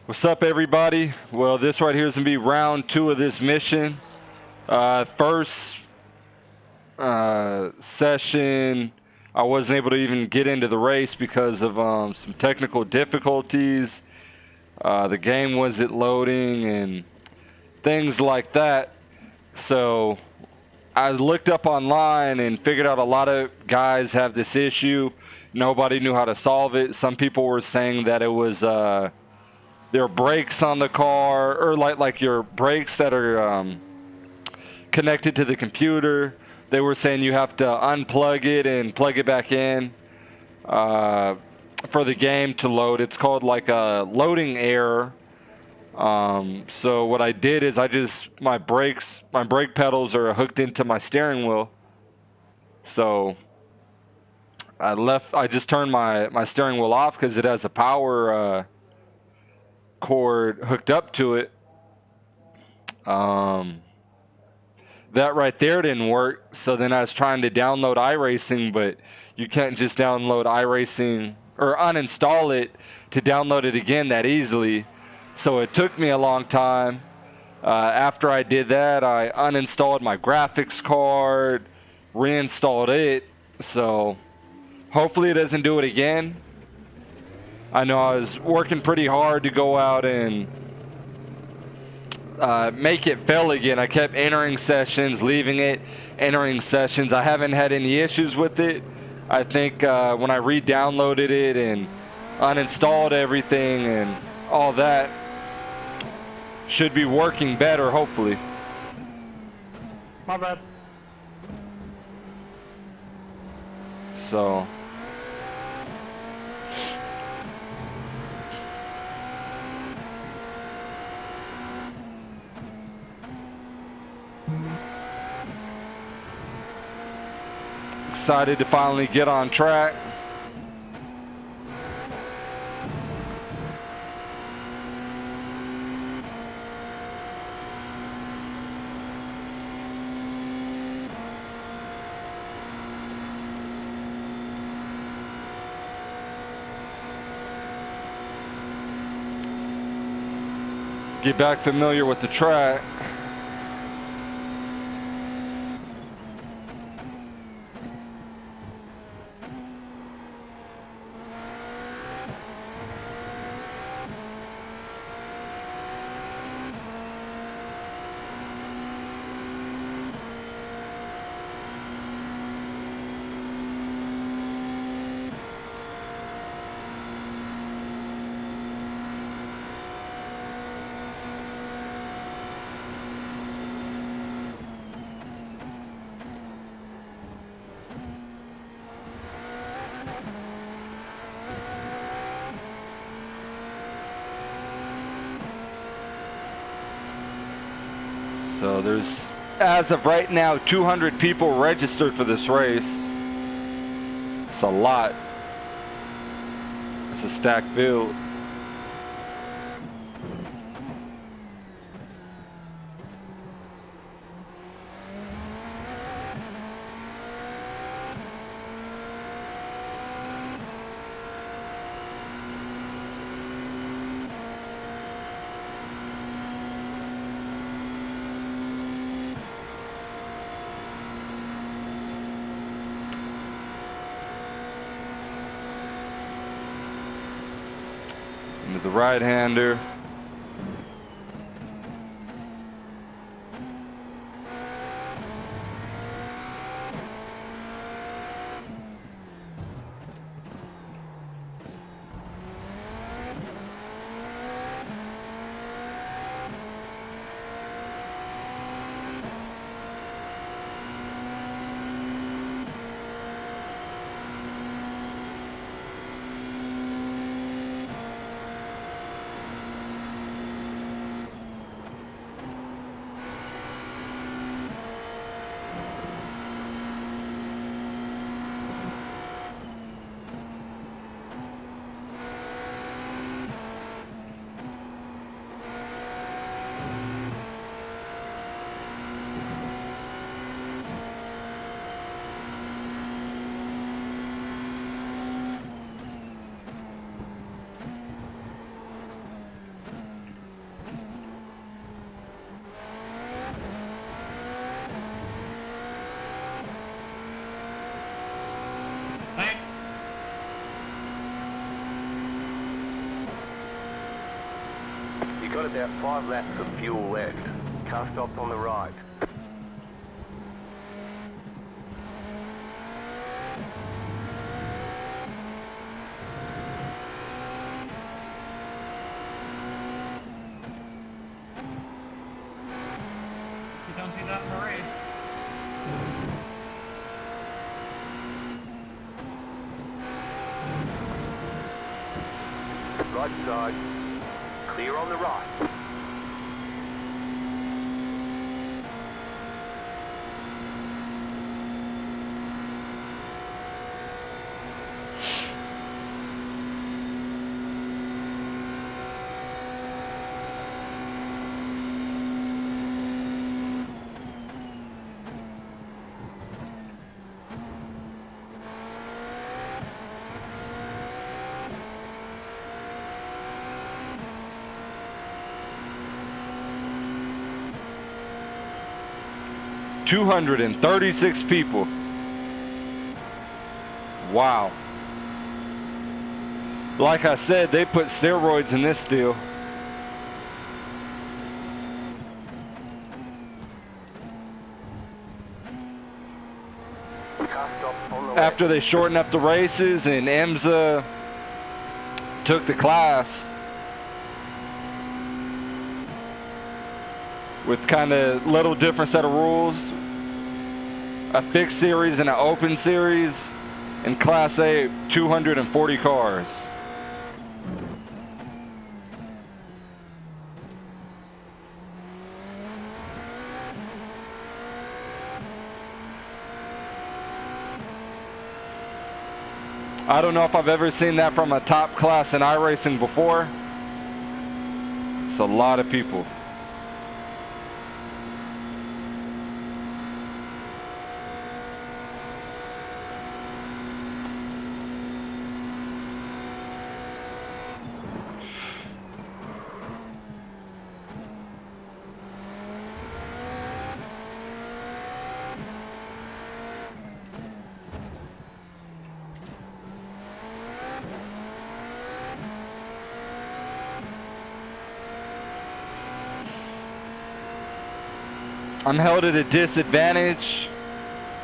What's up, everybody? Well, this right here is going to be round 2 of this mission. First session, I wasn't able to even get into the race because of some technical difficulties. The game wasn't loading and things like that. So I looked up online and figured out a lot of guys have this issue. Nobody knew how to solve it. Some people were saying that it was there are brakes on the car, or like your brakes that are connected to the computer. They were saying you have to unplug it and plug it back in for the game to load. It's called like a loading error. So what I did is my brake pedals are hooked into my steering wheel. So I just turned my steering wheel off because it has a power cord hooked up to it. That right there didn't work. So then I was trying to download iRacing, but you can't just download iRacing or uninstall it to download it again that easily. So it took me a long time. After I did that, I uninstalled my graphics card, reinstalled it. So hopefully it doesn't do it again. I know I was working pretty hard to go out and make it fail again. I kept entering sessions, leaving it, entering sessions. I haven't had any issues with it. I think when I re-downloaded it and uninstalled everything and all that, should be working better, hopefully. My bad. So excited to finally get on track. Get back familiar with the track. So there's, as of right now, 200 people registered for this race. It's a lot. It's a stacked field. Into the right-hander. Got about 5 laps of fuel left. Car stopped on the right. You don't see that in the race. Right side. Clear on the right. $236 people. Wow. Like I said, they put steroids in this deal. Car stopped on the left. After they shortened up the races and IMSA took the class with kind of little different set of rules, a fixed series and an open series. In Class A, 240 cars. I don't know if I've ever seen that from a top class in iRacing before. It's a lot of people. I'm held at a disadvantage.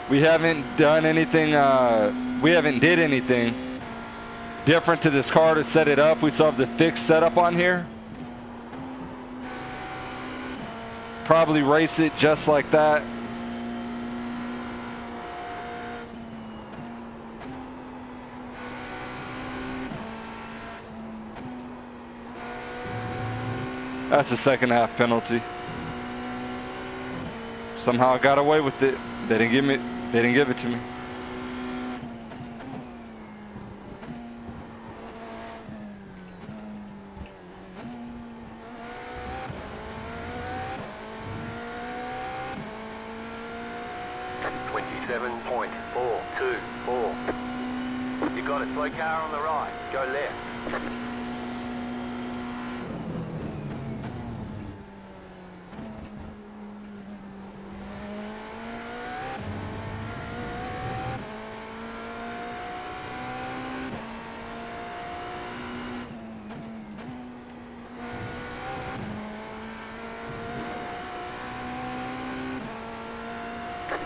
We haven't done anything, we haven't did anything different to this car to set it up. We still have the fixed setup on here. Probably race it just like that. That's a second half penalty. Somehow I got away with it. They didn't give it to me. .424. You got a slow car on the right. Go left.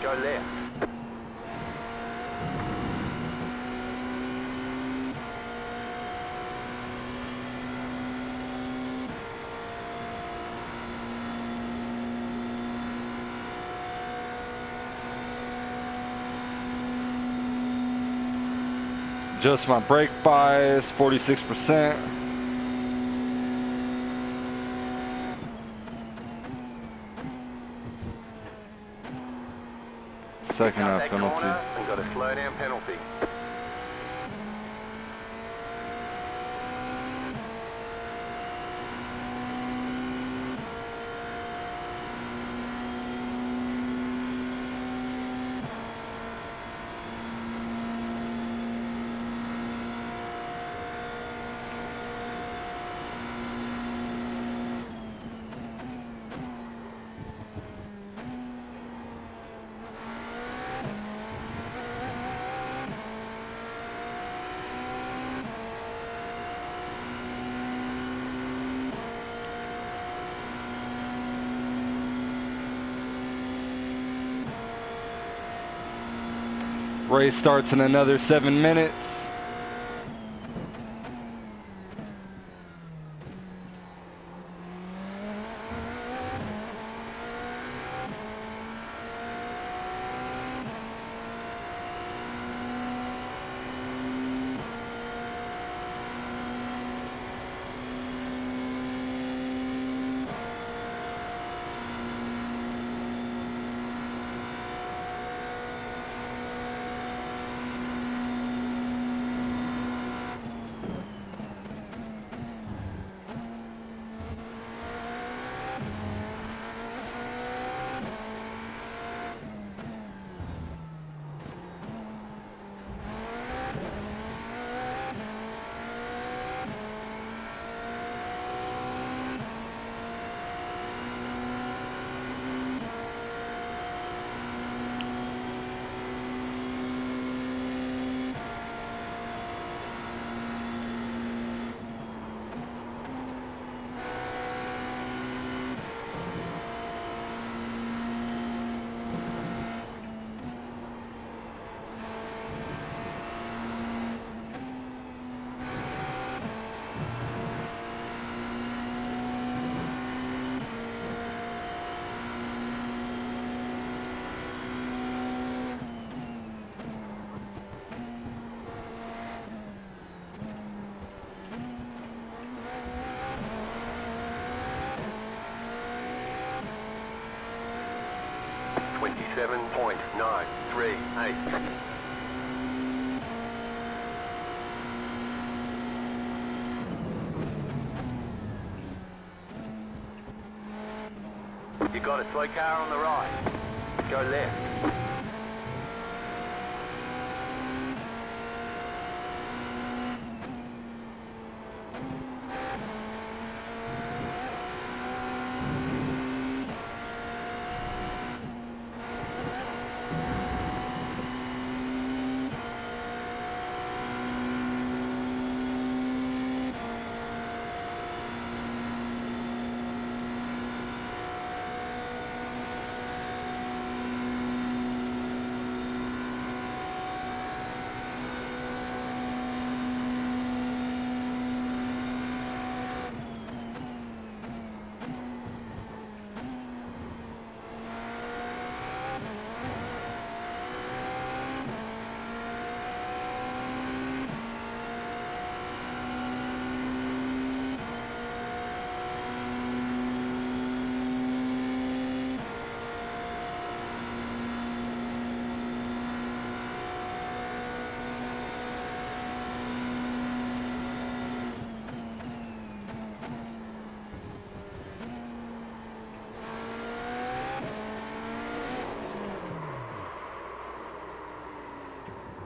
Go left. Just my brake bias, 46%. Second half penalty. And got a slow down penalty. Race starts in another 7 minutes. .938. You got a slow car on the right. Go left.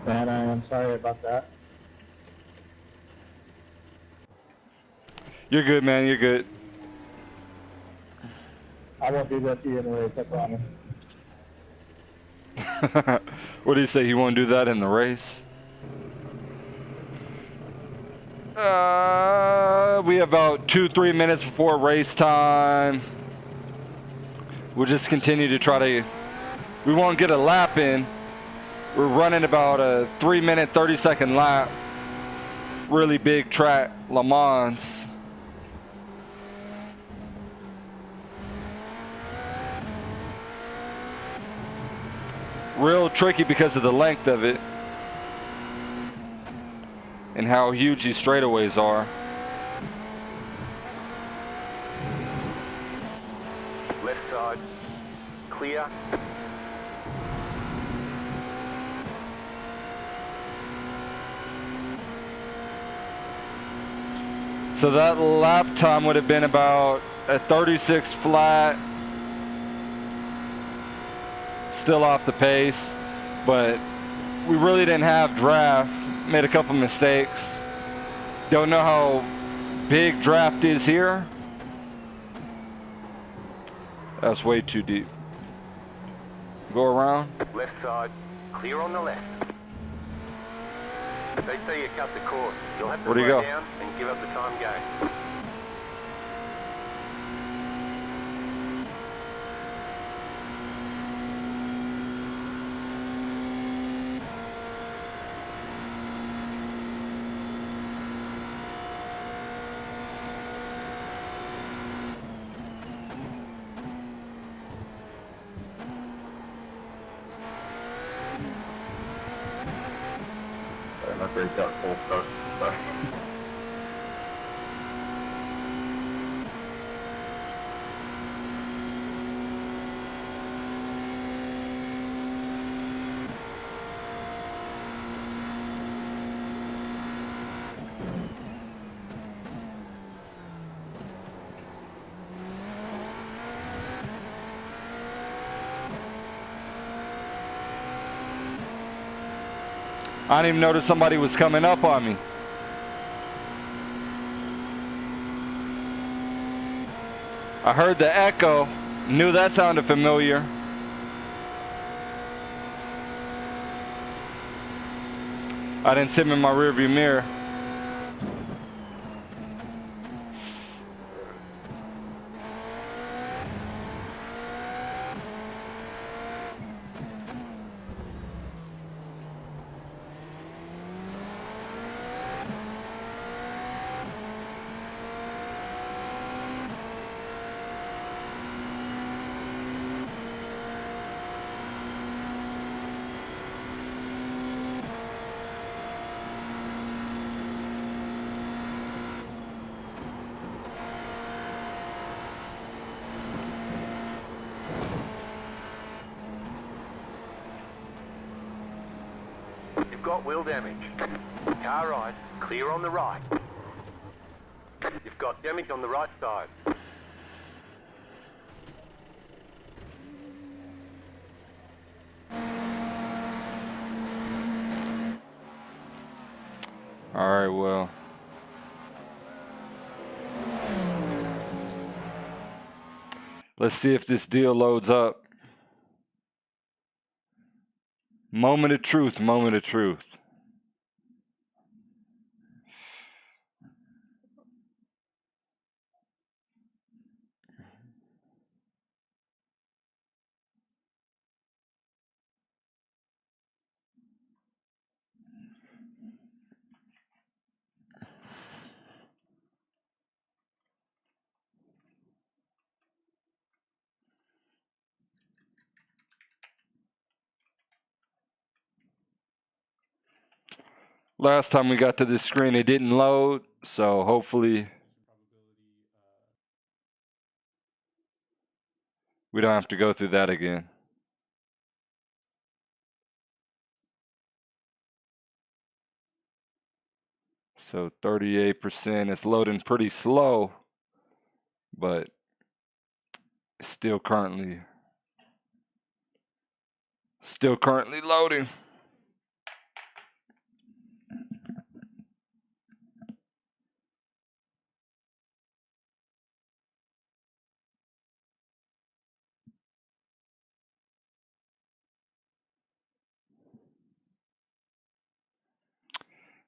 Man, I am sorry about that. You're good, man. You're good. I won't do that to you in the race, I promise. What do you say? He won't do that in the race? We have about 2-3 minutes before race time. We'll just continue to try to. We won't get a lap in. We're running about a 3-minute, 30-second lap. Really big track, Le Mans. Real tricky because of the length of it and how huge these straightaways are. Left side. Clear. So that lap time would have been about a 36 flat. Still off the pace, but we really didn't have draft. Made a couple mistakes. Don't know how big draft is here. That's way too deep. Go around. Left side. Clear on the left. They say you cut the course. You'll have to Where'd he slow go? down and give up the time game. break that full start. Sorry. I didn't even notice somebody was coming up on me. I heard the echo, knew that sounded familiar. I didn't see him in my rearview mirror. You've got wheel damage. Car right, clear on the right. You've got damage on the right side. All right, well. Let's see if this deal loads up. Moment of truth, moment of truth. Last time we got to this screen, it didn't load, so hopefully we don't have to go through that again. So 38%, it's loading pretty slow, but it's still currently loading.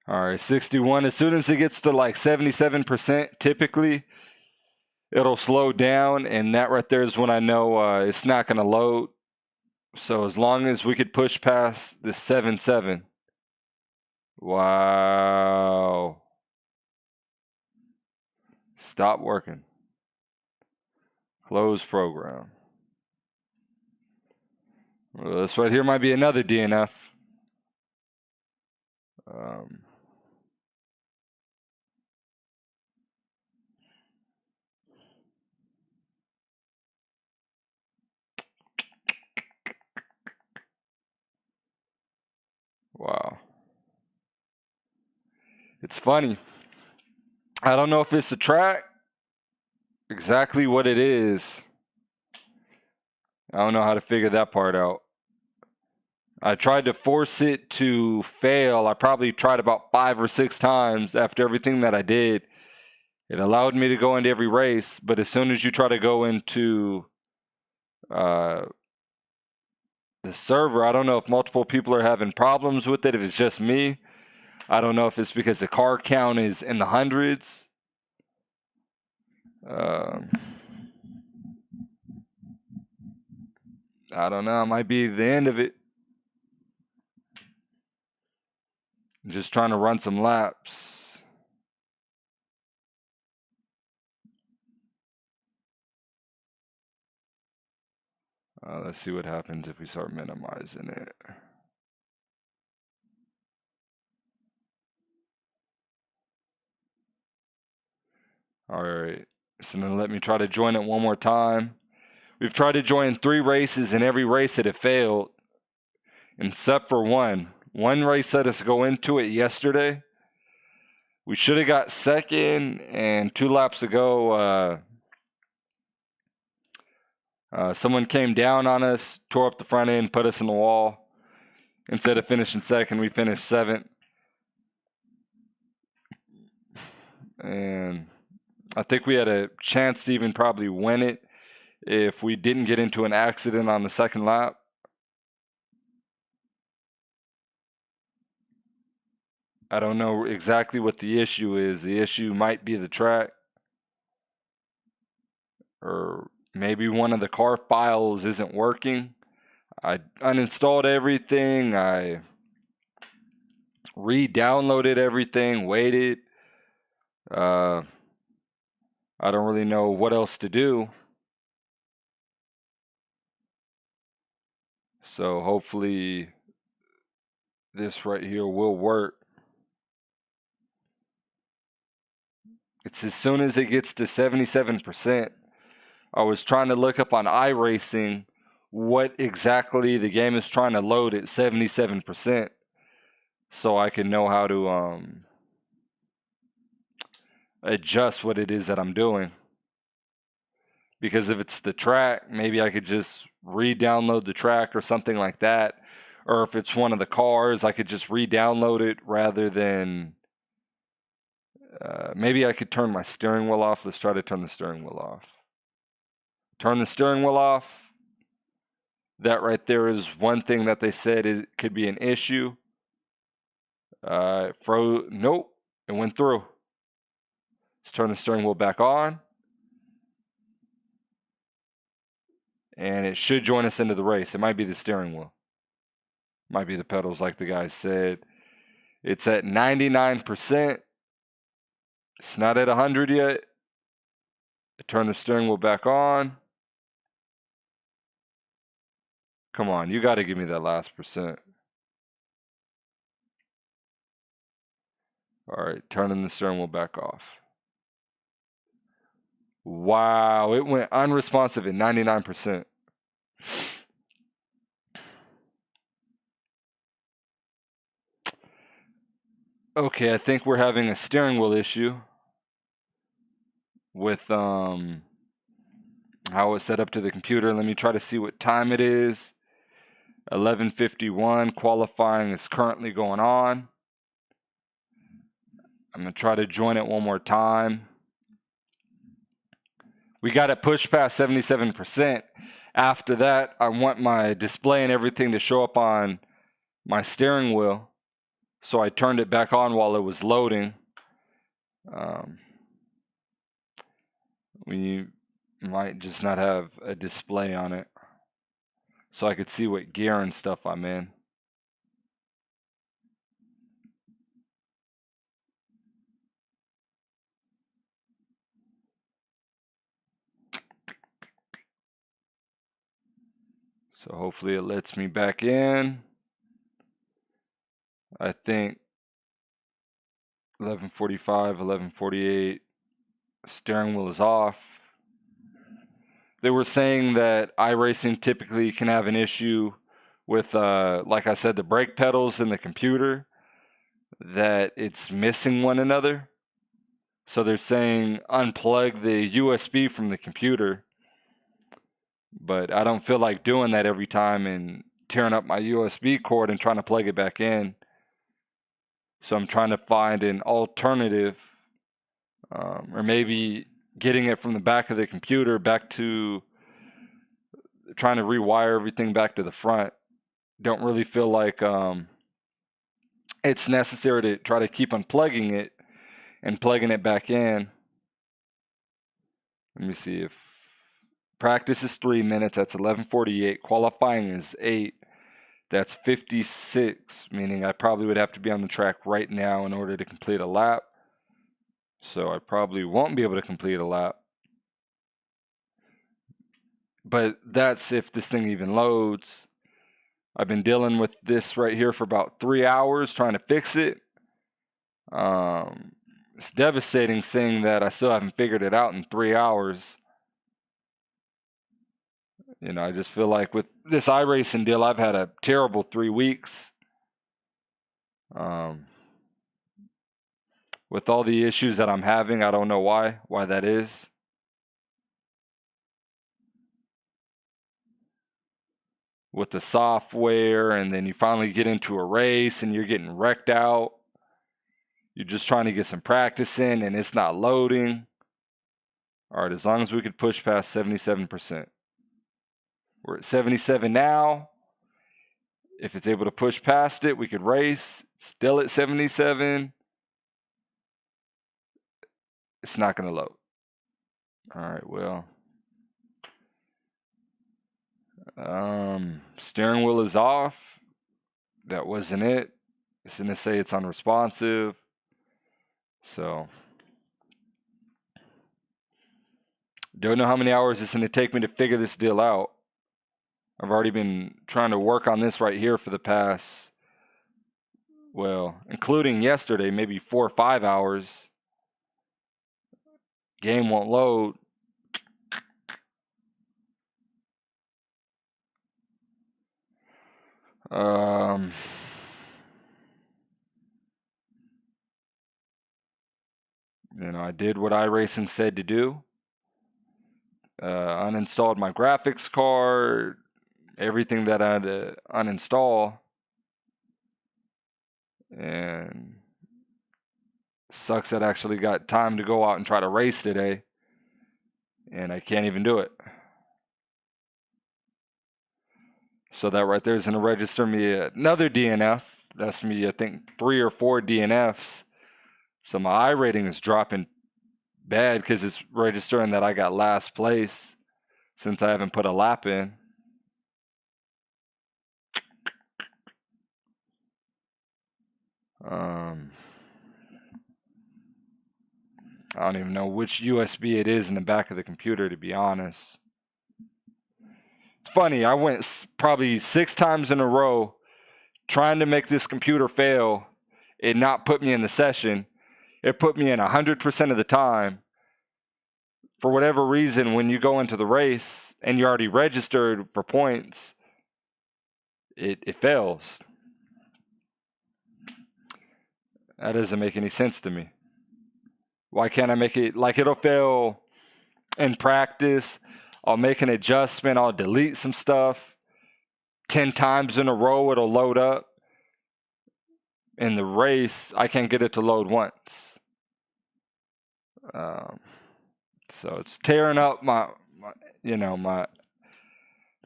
All right, 61. As soon as it gets to like 77%, typically it'll slow down, and that right there is when I know it's not going to load. So as long as we could push past the 77. Wow. Stop working. Close program. Well, this right here might be another DNF. Wow. It's funny. I don't know if it's a track, exactly what it is. I don't know how to figure that part out. I tried to force it to fail. I probably tried about 5 or 6 times after everything that I did. It allowed me to go into every race, but as soon as you try to go into the server, I don't know if multiple people are having problems with it, if it's just me. I don't know if it's because the car count is in the hundreds. I don't know. It might be the end of it. Just trying to run some laps. Let's see what happens if we start minimizing it. All right. So then let me try to join it one more time. We've tried to join 3 races, and every race it had failed, except for one. One race let us go into it yesterday. We should have got second, and 2 laps ago, someone came down on us, tore up the front end, put us in the wall. Instead of finishing second, we finished 7th. And I think we had a chance to even probably win it if we didn't get into an accident on the second lap. I don't know exactly what the issue is. The issue might be the track, or maybe one of the car files isn't working. I uninstalled everything. I re-downloaded everything, waited. I don't really know what else to do. So hopefully this right here will work. It's as soon as it gets to 77%. I was trying to look up on iRacing what exactly the game is trying to load at 77%, so I can know how to adjust what it is that I'm doing. Because if it's the track, maybe I could just re-download the track or something like that. Or if it's one of the cars, I could just re-download it rather than... maybe I could turn my steering wheel off. Let's try to turn the steering wheel off. Turn the steering wheel off. That right there is one thing that they said is could be an issue. Nope, it went through. Let's turn the steering wheel back on. And it should join us into the race. It might be the steering wheel. Might be the pedals like the guy said. It's at 99%. It's not at 100 yet. Turn the steering wheel back on. Come on, you got to give me that last percent. All right, turning the steering wheel back off. Wow, it went unresponsive at 99%. Okay, I think we're having a steering wheel issue with how it's set up to the computer. Let me try to see what time it is. 11:51. Qualifying is currently going on. I'm going to try to join it one more time. We got it pushed past 77%. After that, I want my display and everything to show up on my steering wheel. So I turned it back on while it was loading. We might just not have a display on it, so I could see what gear and stuff I'm in. So hopefully it lets me back in. I think 11:45, 11:48, steering wheel is off. They were saying that iRacing typically can have an issue with, like I said, the brake pedals in the computer, that it's missing one another. So they're saying unplug the USB from the computer, but I don't feel like doing that every time and tearing up my USB cord and trying to plug it back in. So I'm trying to find an alternative, or maybe getting it from the back of the computer back to trying to rewire everything back to the front. Don't really feel like it's necessary to try to keep unplugging it and plugging it back in. Let me see. If practice is 3 minutes, that's 11:48. Qualifying is 8. That's 56, meaning I probably would have to be on the track right now in order to complete a lap. So I probably won't be able to complete a lap. But that's if this thing even loads. I've been dealing with this right here for about 3 hours trying to fix it. It's devastating seeing that I still haven't figured it out in 3 hours. You know, I just feel like with this iRacing deal, I've had a terrible 3 weeks. With all the issues that I'm having, I don't know why that is. With the software, and then you finally get into a race and you're getting wrecked out. You're just trying to get some practice in and it's not loading. All right, as long as we could push past 77%. We're at 77 now. If it's able to push past it, we could race. It's still at 77. It's not going to load. All right, well. Steering wheel is off. That wasn't it. It's going to say it's unresponsive. So, don't know how many hours it's going to take me to figure this deal out. I've already been trying to work on this right here for the past, well, including yesterday, maybe 4 or 5 hours. Game won't load. You know, I did what iRacing said to do. Uninstalled my graphics card, everything that I had to uninstall. And sucks that I actually got time to go out and try to race today. And I can't even do it. So that right there is going to register me another DNF. That's me, I think, 3 or 4 DNFs. So my I rating is dropping bad because it's registering that I got last place since I haven't put a lap in. I don't even know which USB it is in the back of the computer, to be honest. It's funny, I went probably 6 times in a row trying to make this computer fail. It not put me in the session. It put me in 100% of the time. For whatever reason, when you go into the race and you're already registered for points, it fails. That doesn't make any sense to me. Why can't I make it? Like, it'll fail in practice. I'll make an adjustment. I'll delete some stuff. 10 times in a row, it'll load up. In the race, I can't get it to load once. So it's tearing up the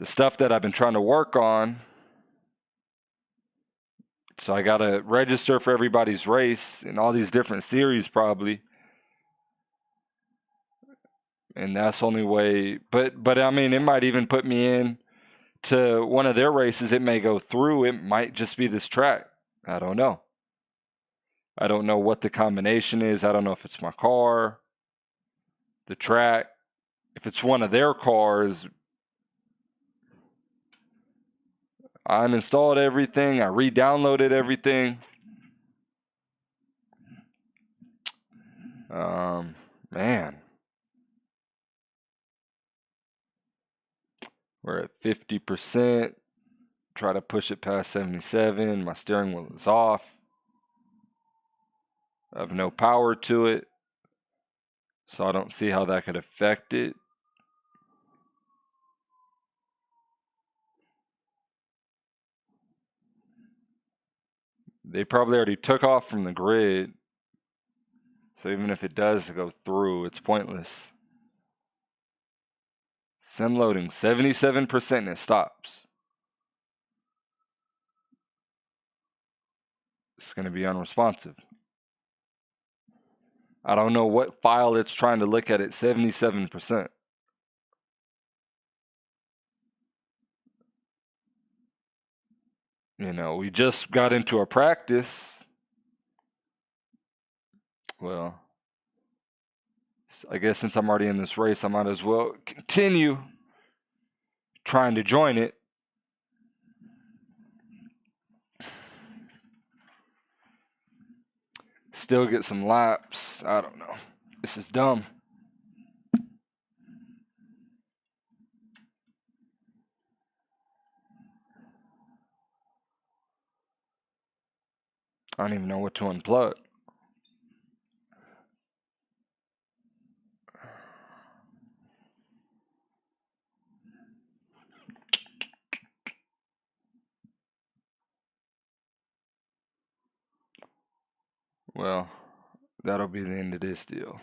stuff that I've been trying to work on. So I got to register for everybody's race in all these different series probably. And that's the only way. But I mean, it might even put me in to one of their races. It may go through. It might just be this track. I don't know. I don't know what the combination is. I don't know if it's my car, the track. If it's one of their cars, I uninstalled everything. I re-downloaded everything. Man. We're at 50%. Try to push it past 77. My steering wheel is off. I have no power to it. So I don't see how that could affect it. They probably already took off from the grid. So even if it does go through, it's pointless. Sim loading 77% and it stops. It's going to be unresponsive. I don't know what file it's trying to look at 77%. You know, we just got into a practice. Well, I guess since I'm already in this race, I might as well continue trying to join it. still get some laps. I don't know. This is dumb. I don't even know what to unplug. Well, that'll be the end of this deal.